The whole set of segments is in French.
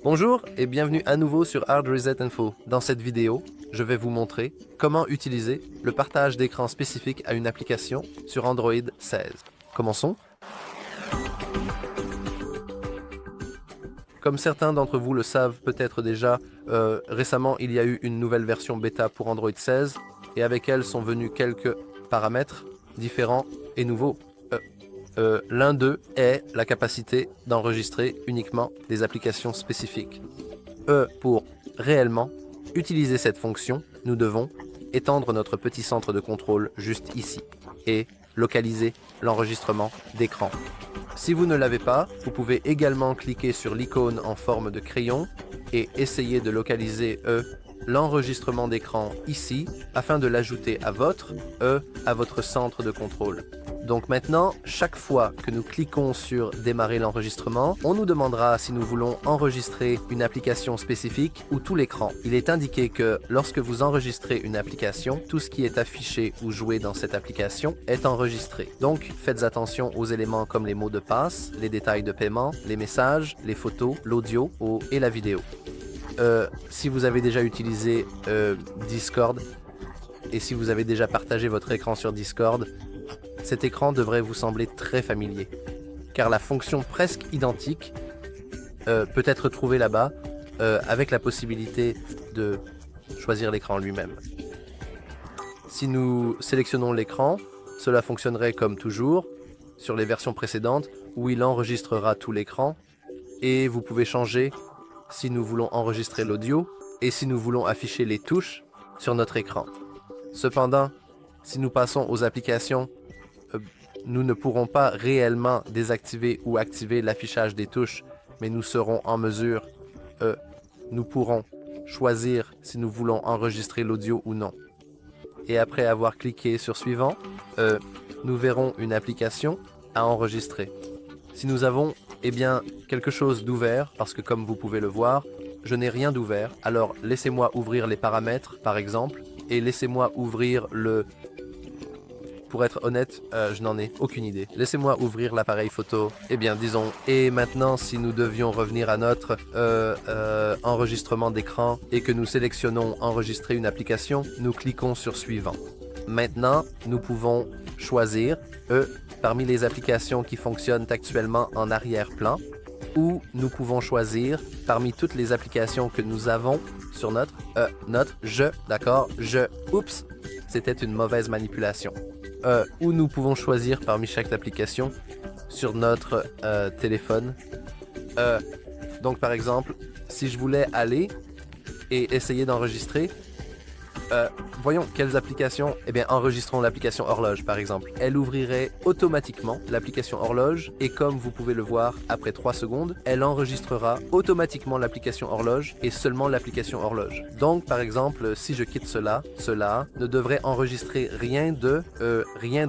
Bonjour et bienvenue à nouveau sur Hard Reset Info. Dans cette vidéo, je vais vous montrer comment utiliser le partage d'écran spécifique à une application sur Android 16. Commençons. Comme certains d'entre vous le savent peut-être déjà, récemment il y a eu une nouvelle version bêta pour Android 16 et avec elle sont venus quelques paramètres différents et nouveaux. L'un d'eux est la capacité d'enregistrer uniquement des applications spécifiques. Pour réellement utiliser cette fonction, nous devons étendre notre petit centre de contrôle juste ici et localiser l'enregistrement d'écran. Si vous ne l'avez pas, vous pouvez également cliquer sur l'icône en forme de crayon et essayer de localiser l'enregistrement d'écran ici afin de l'ajouter à votre centre de contrôle. Donc maintenant, chaque fois que nous cliquons sur démarrer l'enregistrement, on nous demandera si nous voulons enregistrer une application spécifique ou tout l'écran. Il est indiqué que lorsque vous enregistrez une application, tout ce qui est affiché ou joué dans cette application est enregistré. Donc faites attention aux éléments comme les mots de passe, les détails de paiement, les messages, les photos, l'audio et la vidéo. Si vous avez déjà utilisé Discord et si vous avez déjà partagé votre écran sur Discord, cet écran devrait vous sembler très familier, car la fonction presque identique peut être trouvée là-bas avec la possibilité de choisir l'écran lui-même. Si nous sélectionnons l'écran, cela fonctionnerait comme toujours sur les versions précédentes où il enregistrera tout l'écran et vous pouvez changer si nous voulons enregistrer l'audio et si nous voulons afficher les touches sur notre écran. Cependant, si nous passons aux applications, nous ne pourrons pas réellement désactiver ou activer l'affichage des touches, mais nous serons en mesure, nous pourrons choisir si nous voulons enregistrer l'audio ou non. Et après avoir cliqué sur suivant, nous verrons une application à enregistrer. Si nous avons quelque chose d'ouvert, parce que comme vous pouvez le voir, je n'ai rien d'ouvert, alors laissez-moi ouvrir les paramètres par exemple, et laissez-moi ouvrir Pour être honnête, je n'en ai aucune idée. Laissez-moi ouvrir l'appareil photo. Disons. Et maintenant, si nous devions revenir à notre enregistrement d'écran et que nous sélectionnons enregistrer une application, nous cliquons sur suivant. Maintenant, nous pouvons choisir parmi les applications qui fonctionnent actuellement en arrière-plan ou nous pouvons choisir parmi toutes les applications que nous avons sur oups, c'était une mauvaise manipulation. Où nous pouvons choisir parmi chaque application sur notre téléphone. Donc par exemple, si je voulais aller et essayer d'enregistrer, voyons quelles applications. Enregistrons l'application horloge par exemple. Elle ouvrirait automatiquement l'application horloge et comme vous pouvez le voir, après 3 secondes, elle enregistrera automatiquement l'application horloge et seulement l'application horloge. Donc par exemple, si je quitte cela ne devrait enregistrer rien de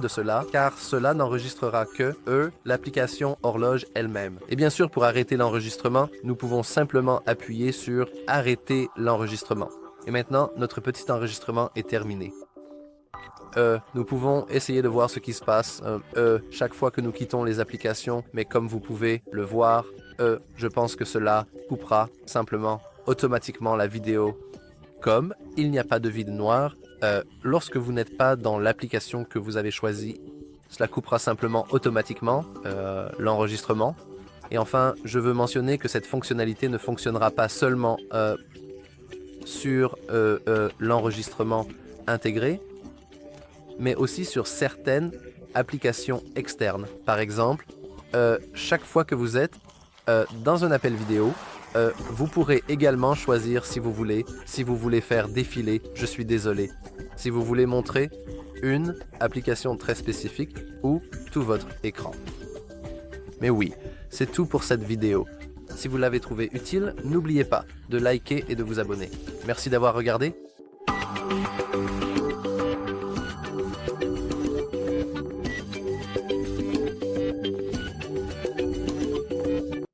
cela car cela n'enregistrera que l'application horloge elle-même. Et bien sûr, pour arrêter l'enregistrement, nous pouvons simplement appuyer sur arrêter l'enregistrement. Et maintenant, notre petit enregistrement est terminé. Nous pouvons essayer de voir ce qui se passe chaque fois que nous quittons les applications, mais comme vous pouvez le voir, je pense que cela coupera simplement automatiquement la vidéo. Comme il n'y a pas de vide noir, lorsque vous n'êtes pas dans l'application que vous avez choisie, cela coupera simplement automatiquement l'enregistrement. Et enfin, je veux mentionner que cette fonctionnalité ne fonctionnera pas seulement sur l'enregistrement intégré, mais aussi sur certaines applications externes. Par exemple, chaque fois que vous êtes dans un appel vidéo, vous pourrez également choisir si vous voulez faire défiler, je suis désolé, si vous voulez montrer une application très spécifique ou tout votre écran. Mais oui, c'est tout pour cette vidéo. Si vous l'avez trouvé utile, n'oubliez pas de liker et de vous abonner. Merci d'avoir regardé.